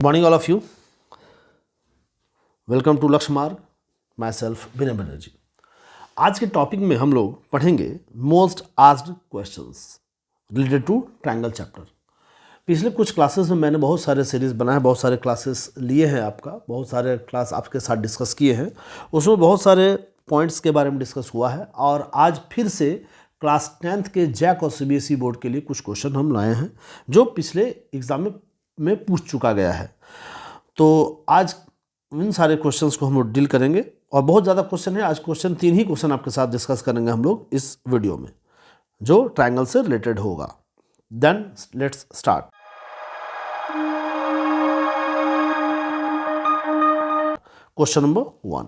Morning all of you, welcome to Lakshya Marg. Myself Vinay Banerjee. आज के topic में हम लोग पढ़ेंगे most asked questions related to triangle chapter. पिछले कुछ क्लासेस में मैंने बहुत सारे सीरीज़ बनाए, बहुत सारे क्लासेस लिए हैं, बहुत सारे क्लास आपके साथ डिस्कस किए हैं। उसमें बहुत सारे पॉइंट्स के बारे में डिस्कस हुआ है और आज फिर से क्लास 10th के जैक और सीबीएसई बोर्ड के लिए कुछ क्वेश्चन हम लाए हैं जो पिछले एग्ज़ाम में पूछ चुका गया है। तो आज इन सारे क्वेश्चंस को हम लोग डील करेंगे और बहुत ज़्यादा क्वेश्चन है। आज क्वेश्चन 3 ही क्वेश्चन आपके साथ डिस्कस करेंगे हम लोग इस वीडियो में जो ट्रायंगल से रिलेटेड होगा। Then let's start. Question number 1,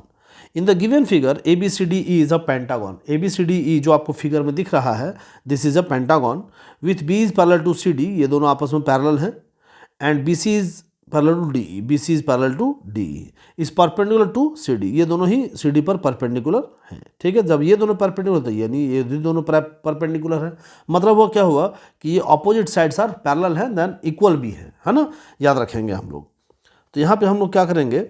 in the given figure ABCDE is a pentagon. ABCDE जो आपको फिगर में दिख रहा है, this is a pentagon with B is parallel to CD, ये दोनों आपस में पैरेलल हैं, and BC is parallel to DE, BC is parallel to DE, is perpendicular to CD, ये दोनों ही CD पर परपेंडिकुलर हैं। ठीक है, जब ये दोनों परपेंडिकुलर तो यानी ये दोनों परपेंडिकुलर हैं, मतलब वो क्या हुआ कि ये ऑपोजिट साइड्स आर पैरेलल हैं, देन इक्वल भी है ना, याद रखेंगे हम लोग। तो यहाँ पे हम लोग क्या करेंगे,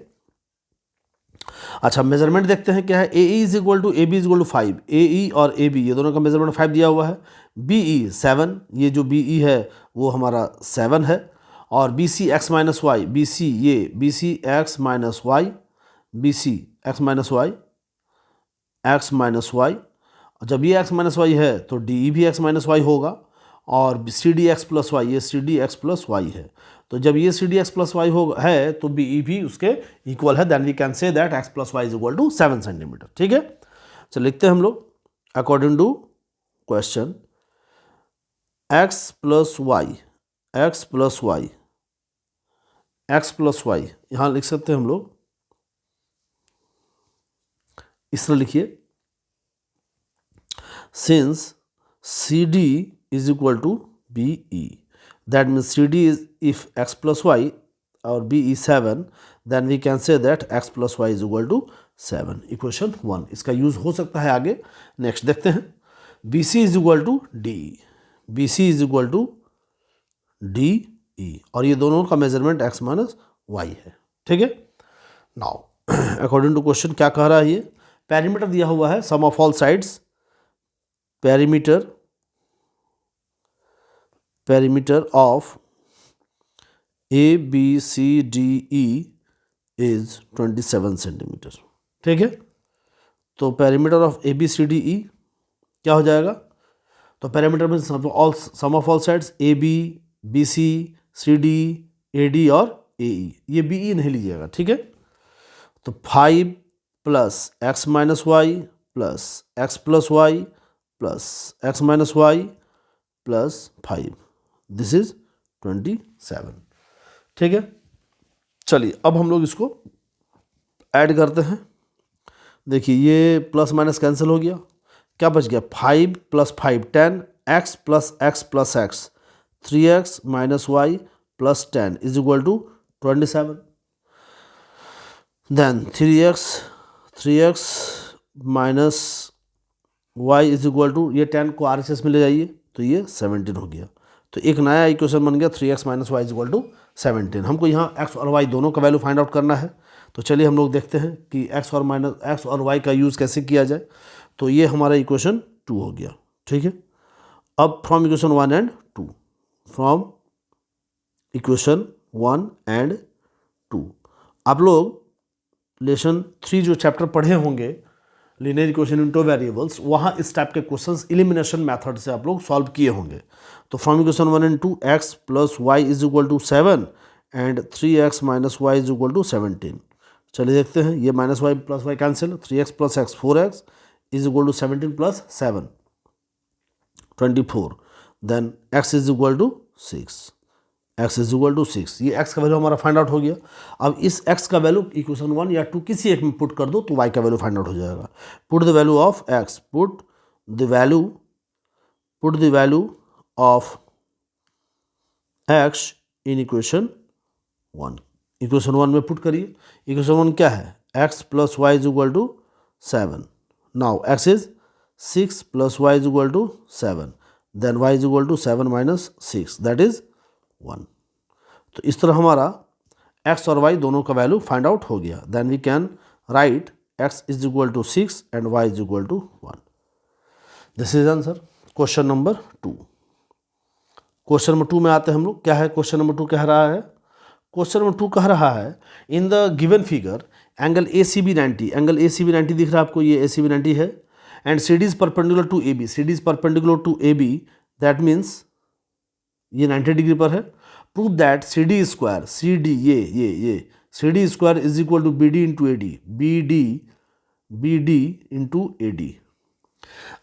अच्छा मेजरमेंट देखते हैं क्या है। AE is equal to AB is equal to 5, AE और AB ये दोनों का मेजरमेंट 5 दिया हुआ है। BE 7, ये जो BE है वो हमारा 7 है, और BC x minus y, BC ये BC x minus y, BC x minus y, x minus y, जब ये x माइनस वाई है तो DE भी x माइनस वाई होगा, और CD x प्लस वाई, ये CD x प्लस वाई है, तो जब ये CD x प्लस वाई है तो BE भी उसके इक्वल है, then we can say that x plus y is equal to 7 centimetre. ठीक है, चलो लिखते हैं हम लोग according to question x plus y, x plus y, x plus y, यहाँ लिख सकते हैं हम लोग इस तरह लिखिए, since CD is equal to BE, that means CD is, if x plus y or BE 7, then we can say that x plus y is equal to 7, equation 1। इसका यूज हो सकता है आगे। नेक्स्ट देखते हैं, BC is equal to DE, BC is equal to DE, और ये दोनों का मेजरमेंट x माइनस वाई है। ठीक है, नाउ अकॉर्डिंग टू क्वेश्चन क्या कह रहा है, ये पेरीमीटर दिया हुआ है, sum of all sides, perimeter of ABCDE is 27 centimetre. ठीक है, तो पेरीमीटर ऑफ ABCDE क्या हो जाएगा, तो पेरीमीटर में sum of all sides AB, BC, CD, AD और AE, ये BE नहीं लीजिएगा। ठीक है, तो 5 plus x minus y plus x plus y plus x minus y plus 5, this is 27। ठीक है, चलिए अब हम लोग इसको ऐड करते हैं। देखिए ये प्लस माइनस कैंसिल हो गया, क्या बच गया, 5 plus 5 10, x plus x plus x 3x minus y plus 10 is equal to 27, then 3x minus y is equal to, ये 10 को RHS में ले जाइए तो ये 17 हो गया, तो एक नया इक्वेशन बन गया 3x minus y is equal to 17। हमको यहाँ x और y दोनों का वैल्यू फाइंड आउट करना है, तो चलिए हम लोग देखते हैं कि x और y का यूज़ कैसे किया जाए। तो ये हमारा इक्वेशन 2 हो गया। ठीक है, अब from equation 1 and 2, from equation 1 and 2, आप लोग लेसन 3 जो चैप्टर पढ़े होंगे लीनियर इक्वेशन इन 2 वेरिएबल्स, वहाँ इस टाइप के क्वेश्चंस एलिमिनेशन मेथड से आप लोग सॉल्व किए होंगे। तो from equation 1 and 2, x plus y is equal to 7 and 3x minus y is equal to 17। चलिए देखते हैं, ये minus y plus y cancel, 3x plus x 4x is equal to 17 plus 7 24, then x is equal to 6, x is equal to 6, ये x का value हमारा find out हो गया। अब इस x का वैल्यू इक्वेशन 1 या 2 किसी एक में पुट कर दो तो y का वैल्यू फाइंड आउट हो जाएगा। Put the value of x, put the value of x in equation 1, equation 1 में पुट करिए। इक्वेशन 1 क्या है, x plus y is equal to 7, now x is 6 plus y is equal to 7, then y is equal to 7 minus 6, that is 1। तो इस तरह हमारा x और Y दोनों का वैल्यू फाइंड आउट हो गया। Then we can write x is equal to 6 and y is equal to 1। This is answer question number 2। Question number 2 में आते हैं हम लोग। क्या है क्वेश्चन नंबर 2 कह रहा है? क्वेश्चन नंबर 2 कह रहा है in the given figure angle A C B 90, angle A C B 90 दिख रहा है आपको, ये ए सी बी 90 है, and C D is perpendicular to A B, C D is perpendicular to A B, that means ये 90 degree पर है। Prove that C D square, C D ये C D square is equal to B D into A D, B D into A D.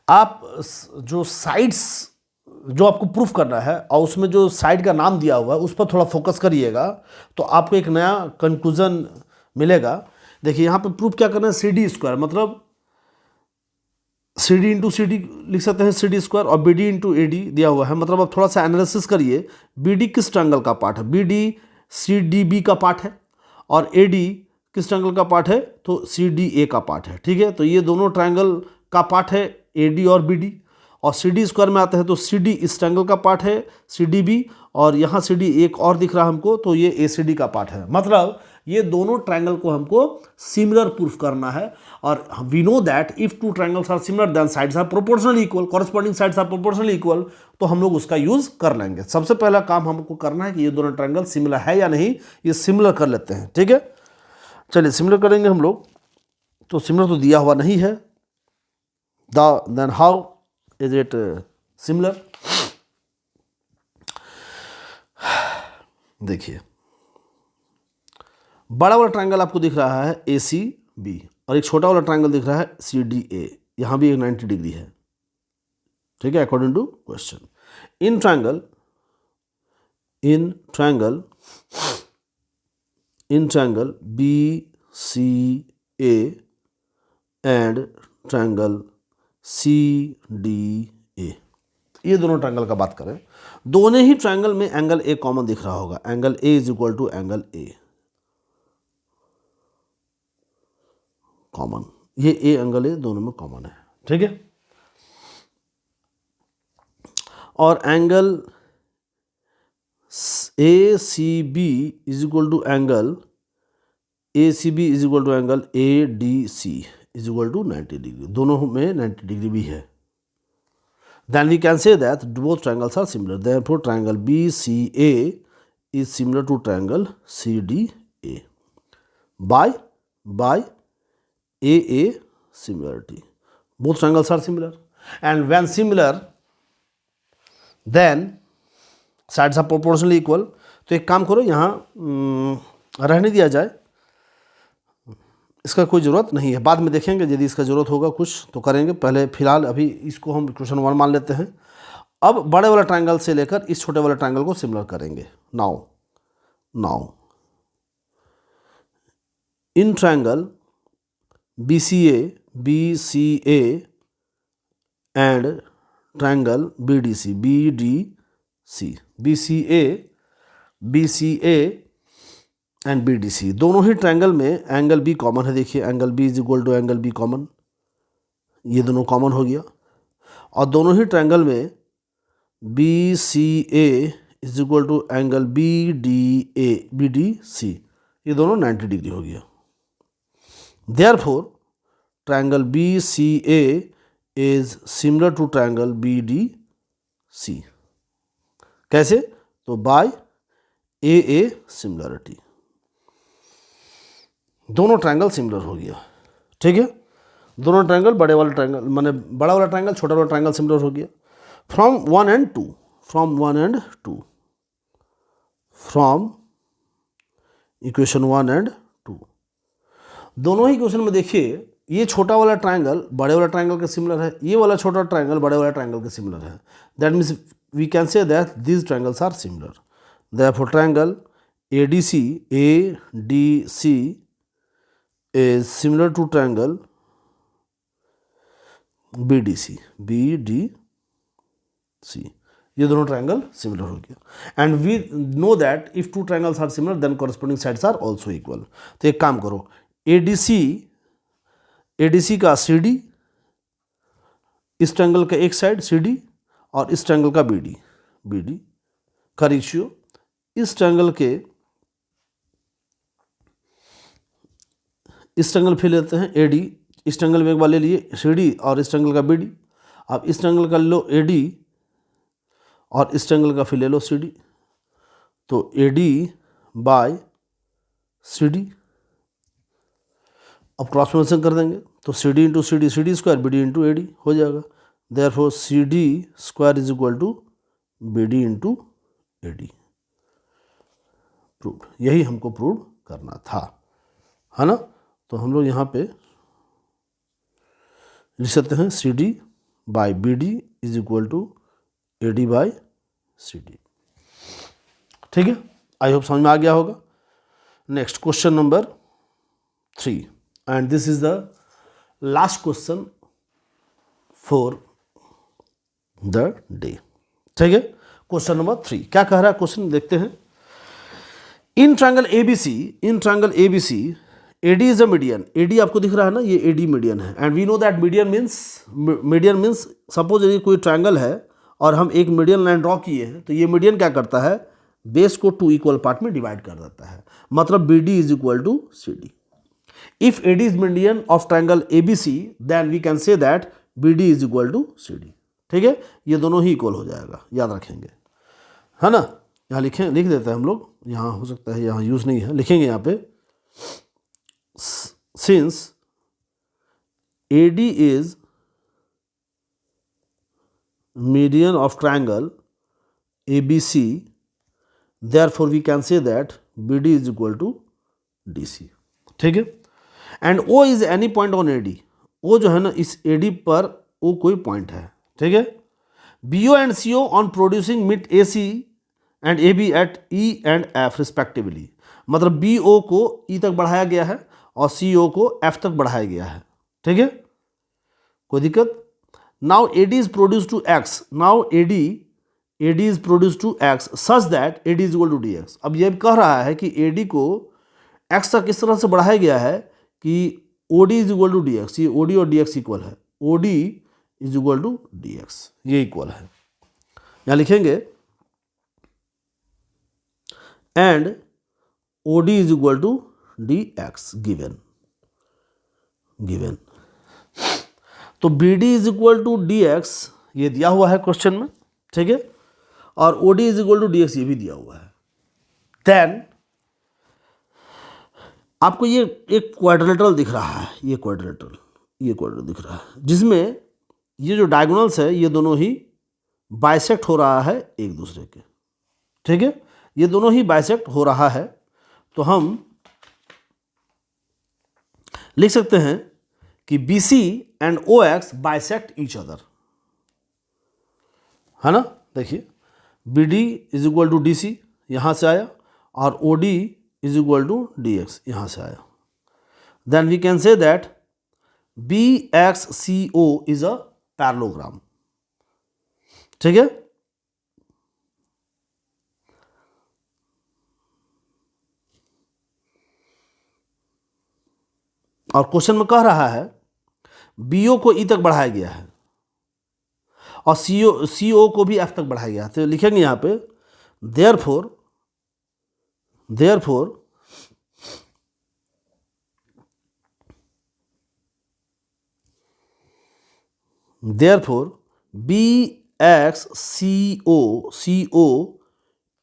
आप जो sides जो आपको proof करना है और उसमें जो साइड का नाम दिया हुआ है उस पर थोड़ा फोकस करिएगा तो आपको एक नया कंक्लूजन मिलेगा। देखिए यहाँ पे प्रूफ क्या करना है, सी डी स्क्वायर मतलब C D into C D लिख सकते हैं, सी डी स्क्वायर, और B D into A D दिया हुआ है। मतलब आप थोड़ा सा एनालिसिस करिए, बी डी किस ट्रायंगल का पार्ट है, B D C D B का पार्ट है, और ए डी किस ट्रायंगल का पार्ट है, तो सी डी ए का पार्ट है। ठीक है, तो ये दोनों ट्रायंगल का पार्ट है ए डी और बी डी। और सी डी स्क्वायर में आते हैं तो सी डी इस ट्रायंगल का पार्ट है, सी डी बी, और यहाँ सी डी एक और दिख रहा है हमको, तो ये ए सी डी का पार्ट है। मतलब ये दोनों ट्रायंगल को हमको सिमिलर प्रूफ करना है। और we know that if two triangles are similar then sides are proportionally equal, corresponding sides are proportionally equal, तो हम लोग उसका यूज कर लेंगे। सबसे पहला काम हमको करना है कि ये दोनों ट्रायंगल सिमिलर है या नहीं, ये सिमिलर कर लेते हैं। ठीक है, चलिए सिमिलर करेंगे हम लोग। तो सिमिलर तो दिया हुआ नहीं है, then how is it similar? देखिए बड़ा वाला ट्रायंगल आपको दिख रहा है ए सी बी, और एक छोटा वाला ट्रायंगल दिख रहा है सी डी ए, यहां भी एक 90 डिग्री है। ठीक है, according to question in triangle B C A and triangle C D A, ये दोनों ट्रायंगल का बात करें, दोनों ही ट्रायंगल में एंगल ए कॉमन दिख रहा होगा, angle A is equal to angle A common, ये ए एंगल ए दोनों में कॉमन है। ठीक है, और angle A C B is equal to angle A C B is equal to angle A D C is equal to 90 degree, दोनों में 90 degree भी है। Then we can say that both triangles are similar. Therefore, triangle BCA is similar to triangle CDA by AA similarity. Both triangles are similar, and when similar, then sides are proportionally equal. तो एक काम करो, यहाँ रहने दिया जाए, इसका कोई ज़रूरत नहीं है, बाद में देखेंगे यदि इसका ज़रूरत होगा कुछ तो करेंगे। पहले फिलहाल अभी इसको हम इक्वेशन 1 मान लेते हैं। अब बड़े वाला ट्रायंगल से लेकर इस छोटे वाले ट्रायंगल को सिमिलर करेंगे। Now in triangle BCA and triangle BDC BCA and BDC, दोनों ही ट्रायंगल में एंगल बी कॉमन है। देखिए angle B is equal to angle B common, ये दोनों कॉमन हो गया। और दोनों ही ट्रायंगल में BCA is equal to angle BDC, ये दोनों 90 डिग्री हो गया। Therefore triangle BCA is similar to triangle BDC। कैसे? तो बाय AA सिमिलरिटी, दोनों ट्रायंगल सिमिलर हो गया। ठीक है, दोनों ट्रायंगल बड़े वाला ट्रायंगल माने बड़ा वाला ट्रायंगल छोटा वाला ट्रायंगल सिमिलर हो गया। From 1 and 2 from equation 1 and 2, दोनों ही इक्वेशन में देखिए ये छोटा वाला ट्रायंगल बड़े वाला ट्रायंगल के सिमिलर है, ये वाला छोटा ट्रायंगल बड़े वाला ट्रायंगल के सिमिलर है। That means we can say that these triangles are similar. Therefore triangle ADC is similar to triangle BDC, ये दोनों ट्रायंगल सिमिलर हो गया। And we know that if two triangles are similar then corresponding sides are also equal. तो एक काम करो, ADC का CD, इस ट्रायंगल का एक साइड CD और इस ट्रायंगल का BD का रेशियो इस ट्रायंगल के इस ट्रायंगल फिर लेते हैं ए डी, इस ट्रायंगल में एक बार ले लिए सी डी और इस ट्रायंगल का बी डी। अब इस ट्रायंगल का ले लो ए डी और इस ट्रायंगल का फिर ले लो सी डी, तो A D by C D. अब क्रॉस मल्टीप्लिकेशन कर देंगे तो C D into C D square, B D into A D हो जाएगा। Therefore C D square is equal to B D into A D. Prove, यही हमको prove करना था, है ना। तो हम लोग यहाँ पे लिख सकते हैं C D by B D is equal to A D by C D. ठीक है, आई होप समझ में आ गया होगा। Next question number 3 and this is the last question for the day. ठीक है, क्वेश्चन नंबर 3 क्या कह रहा है, क्वेश्चन देखते हैं। In triangle ABC AD is a median. AD आपको दिख रहा है ना, ये AD मीडियन है। And we know that median means suppose यदि कोई ट्रायंगल है और हम एक मीडियन लाइन ड्रॉ किए हैं, तो ये मीडियन क्या करता है, बेस को 2 इक्वल पार्ट में डिवाइड कर देता है, मतलब BD is equal to CD। If AD is median of triangle ABC then we can say that BD is equal to CD। ठीक है, ये दोनों ही इक्वल हो जाएगा, याद रखेंगे, है ना। यहाँ लिख देते हैं हम लोग, यहाँ हो सकता है यहाँ यूज नहीं है, लिखेंगे यहाँ पे since AD is median of triangle ABC, therefore we can say that BD is equal to DC। ठीक है, and O is any point on AD। O जो है ना, इस AD पर O कोई पॉइंट है। ठीक है, BO and CO on producing meet AC and AB at E and F respectively। मतलब BO को E तक बढ़ाया गया है और CO को F तक बढ़ाया गया है। ठीक है, कोई दिक्कत। Now AD is produce to X, now AD is produce to X such that AD is equal to DX। अब ये कह रहा है कि AD को X तक इस तरह से बढ़ाया गया है कि OD is equal to DX। ये OD और DX इक्वल है, OD is equal to DX, ये इक्वल है। यहाँ लिखेंगे and OD is equal to DX given. तो BD is equal to DX ये दिया हुआ है क्वेश्चन में। ठीक है, और OD is equal to DX ये भी दिया हुआ है। देन आपको ये एक क्वाड्रिलेटरल दिख रहा है, ये क्वाड्रिलेटरल दिख रहा है, जिसमें ये जो डायगोनल्स है ये दोनों ही बाइसेक्ट हो रहा है एक दूसरे के। ठीक है, ये दोनों ही बाइसेक्ट हो रहा है, तो हम लिख सकते हैं कि BC and OX bisect each other, है ना। देखिए BD is equal to DC यहाँ से आया और OD is equal to DX यहाँ से आया। Then we can say that BXCO is a parallelogram. ठीक है, और क्वेश्चन में कह रहा है BO को E तक बढ़ाया गया है और CO को भी F तक बढ़ाया गया है। तो लिखेंगे यहाँ पे therefore BXCO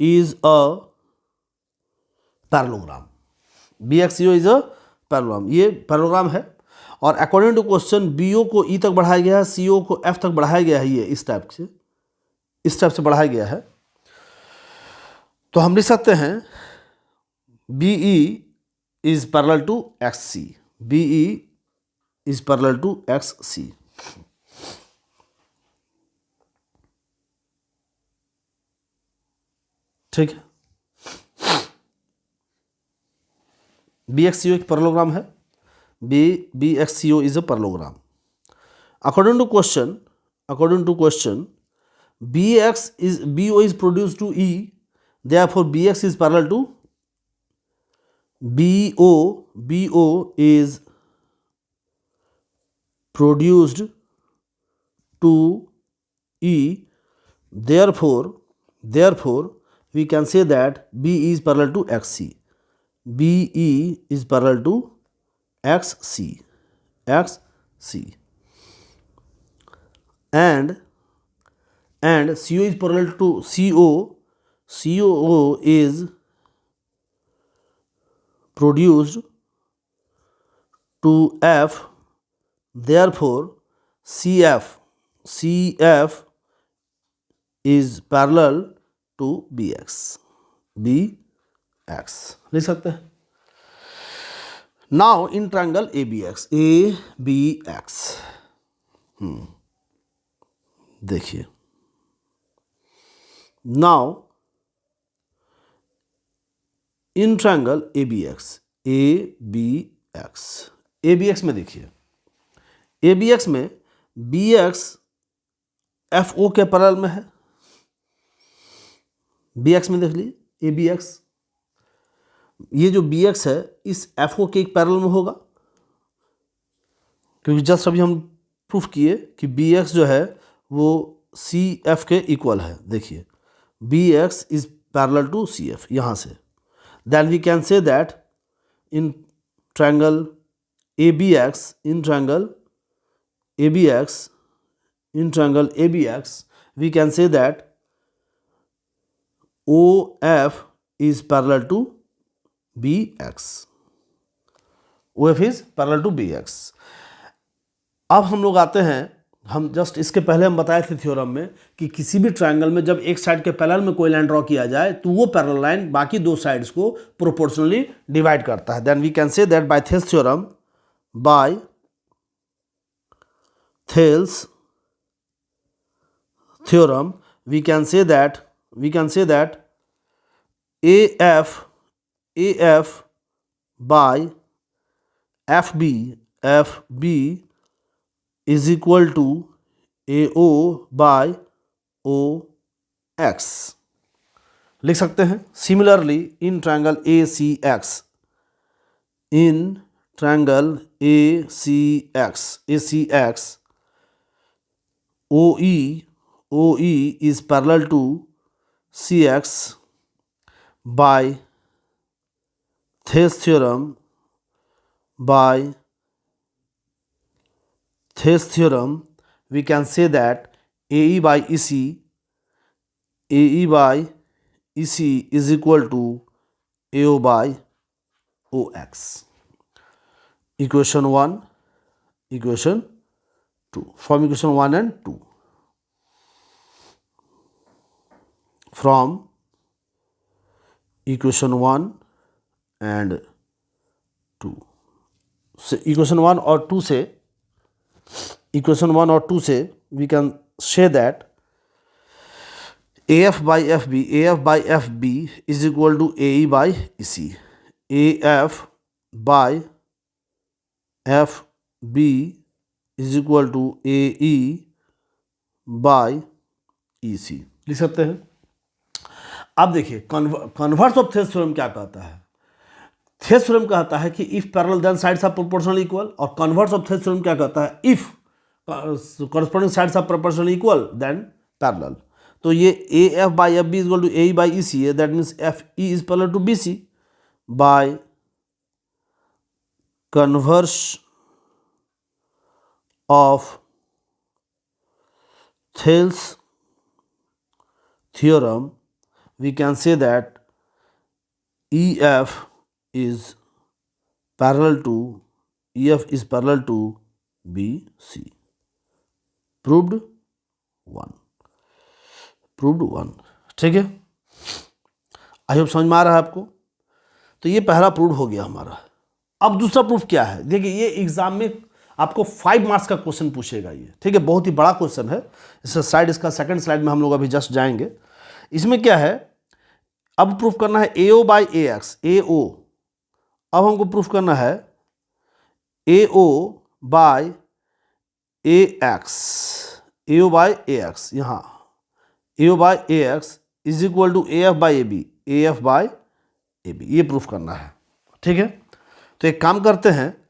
is a parallelogram। BXCO is a parallelogram, ये पैरेललोग्राम है। और अकॉर्डिंग टू क्वेश्चन BO को E तक बढ़ाया गया है, CO को F तक बढ़ाया गया है, ये इस टाइप से बढ़ाया गया है। तो हम लिख सकते हैं BE is parallel to XC, BE is parallel to XC। ठीक है, BXCO एक पैरेललोग्राम है, BXCO is a parallelogram. According to question BO is produced to E, therefore BX is parallel to BO is produced to E, therefore we can say that BE is parallel to XC, BE is parallel to x C and CO is parallel to CO is produced to F, therefore CF is parallel to BX लिख सकते हैं। Now in triangle ABX देखिए, now in triangle ABX में देखिए, ABX में BX FO के parallel में है। BX में देख लीजिए ABX, ये जो BX है इस FO के एक पैरेलल में होगा, क्योंकि जस्ट अभी हम प्रूफ किए कि BX जो है वो CF के इक्वल है। देखिए BX is parallel to CF यहाँ से, then we can say that in triangle ABX we can say that OF is parallel to BX। OF is parallel to BX। अब हम लोग आते हैं, हम जस्ट इसके पहले हम बताए थे थ्योरम में कि किसी भी ट्रायंगल में जब एक साइड के पैरेलल में कोई लाइन ड्रॉ किया जाए तो वो पैरेलल लाइन बाकी दो साइड्स को प्रोपोर्शनली डिवाइड करता है। Then we can say that by Thales theorem we can say that AF by FB is equal to AO by OX लिख सकते हैं। Similarly in triangle ACX OE is parallel to CX by Thales theorem we can say that AE by EC is equal to AO by OX। Equation 1, equation 2, from equation 1 and 2, from equation 1 and 2 से equation 1 और 2 से we can say that AF by FB is equal to AE by EC। AF by FB is equal to AE by EC लिख सकते हैं। अब देखिए converse of Thales theorem क्या कहता है। थेल्स थ्योरम कहता है कि if parallel then sides are proportionally equal, और कन्वर्स ऑफ थेल्स थ्योरम क्या कहता है, if corresponding sides are proportionally equal then parallel. तो ये AF by FB is equal to AE by EC है, that means FE is parallel to BC by converse of Thales theorem we can say that EF is parallel to BC। proved 1। ठीक है, I hope समझ में आ रहा है आपको। तो ये पहला प्रूव हो गया हमारा। अब दूसरा प्रूफ क्या है, देखिए ये एग्जाम में आपको 5 मार्क्स का क्वेश्चन पूछेगा ये, ठीक है, बहुत ही बड़ा क्वेश्चन है। इसका सेकंड स्लाइड में हम लोग अभी जस्ट जाएंगे। इसमें क्या है, अब प्रूफ करना है AO बाई AX, AO अब हमको प्रूफ करना है AO बाई AX, यहाँ AO by AX is equal to AF by AB, ये प्रूफ करना है। ठीक है, तो एक काम करते हैं,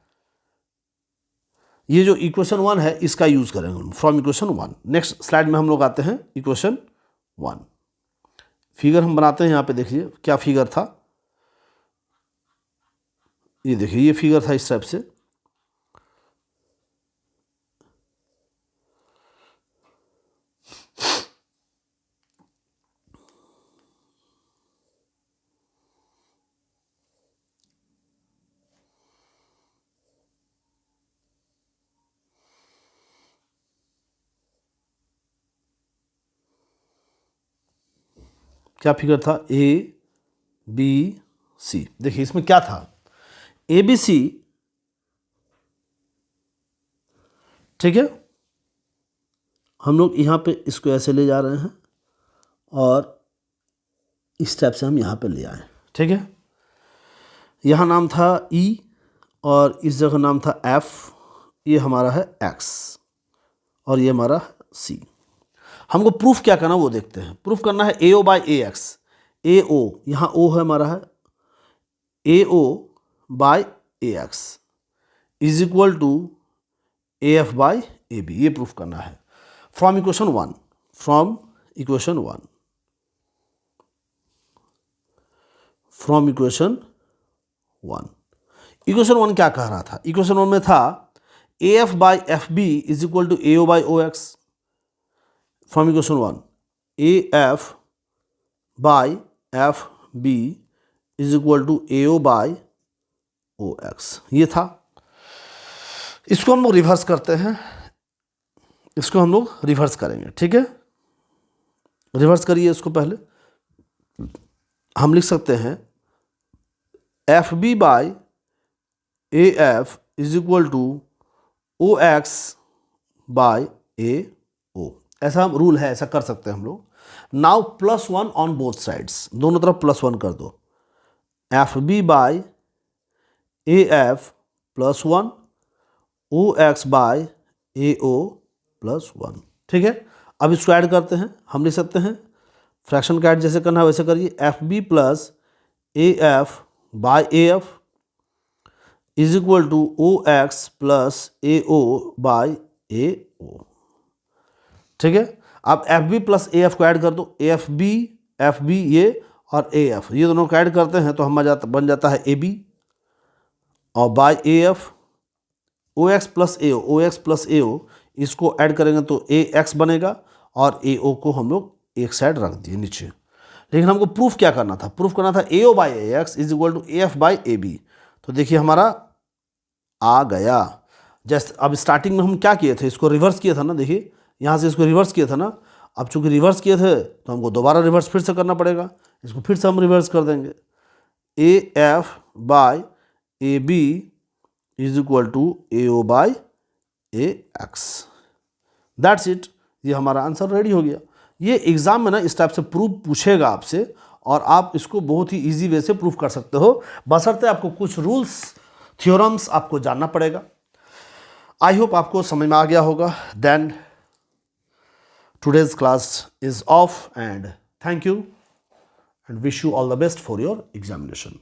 ये जो इक्वेशन 1 है इसका यूज करेंगे हम फ्रॉम इक्वेशन 1। नेक्स्ट स्लाइड में हम लोग आते हैं इक्वेशन 1। फिगर हम बनाते हैं, यहाँ पे देखिए क्या फिगर था, ये देखिए ये फिगर था इस टाइप से। क्या फिगर था, ए बी सी। देखिए इसमें क्या था, ए बी सी, ठीक है, हम लोग यहाँ पे इसको ऐसे ले जा रहे हैं और इस टाइप से हम यहाँ पे ले आए, ठीक है। यहाँ नाम था ई और इस जगह नाम था एफ, ये हमारा है एक्स और ये हमारा सी। हमको प्रूफ क्या करना वो देखते हैं। प्रूफ करना है A O by A x. ए ओ, यहाँ ओ है हमारा है, A O by A X is equal to A F by A B, ये प्रूफ करना है from equation 1। From equation 1, from equation 1। Equation 1 क्या कह रहा था, इक्वेशन 1 में था A F by F B is equal to A O by O X. From equation 1, A F by F B is equal to A O by O X, ये था। इसको हम लोग रिवर्स करते हैं, इसको हम लोग रिवर्स करेंगे, ठीक है। रिवर्स करिए इसको। पहले हम लिख सकते हैं F B by A F is equal to O X by A O, ऐसा हम रूल है, ऐसा कर सकते हैं हम लोग। नाउ +1 ऑन बोथ साइड्स, दोनों तरफ +1 कर दो। F B by A F +1 O X by A O +1, ठीक है। अब इसको ऐड करते हैं, हम लिख सकते हैं फ्रैक्शन का ऐड जैसे करना है वैसे करिए। F B plus A F by A F is equal to O X plus A O by A O, ठीक है। अब F B plus A F को ऐड कर दो। एफ बी ये और ए एफ, ये दोनों को ऐड करते हैं तो हम बन जाता है ए बी और by A F O X plus A O X plus A O, इसको ऐड करेंगे तो ए एक्स बनेगा और ए ओ को हम लोग एक साइड रख दिए नीचे। लेकिन हमको प्रूफ क्या करना था, प्रूफ करना था A O by A X is equal to A F by A B. तो देखिए हमारा आ गया। जस्ट अब स्टार्टिंग में हम क्या किए थे, इसको रिवर्स किया था ना, देखिए यहाँ से इसको रिवर्स किया था ना। अब चूंकि रिवर्स किए थे तो हमको दोबारा रिवर्स फिर से करना पड़ेगा, इसको फिर से हम रिवर्स कर देंगे। A F by A B is equal to A O by A X, that's it. ये हमारा आंसर रेडी हो गया। ये एग्जाम में ना इस टाइप से प्रूफ पूछेगा आपसे और आप इसको बहुत ही इजी वे से प्रूफ कर सकते हो, बशर्ते आपको कुछ रूल्स थ्योरम्स आपको जानना पड़ेगा। आई होप आपको समझ में आ गया होगा। Then today's class is off and thank you and wish you all the best for your examination.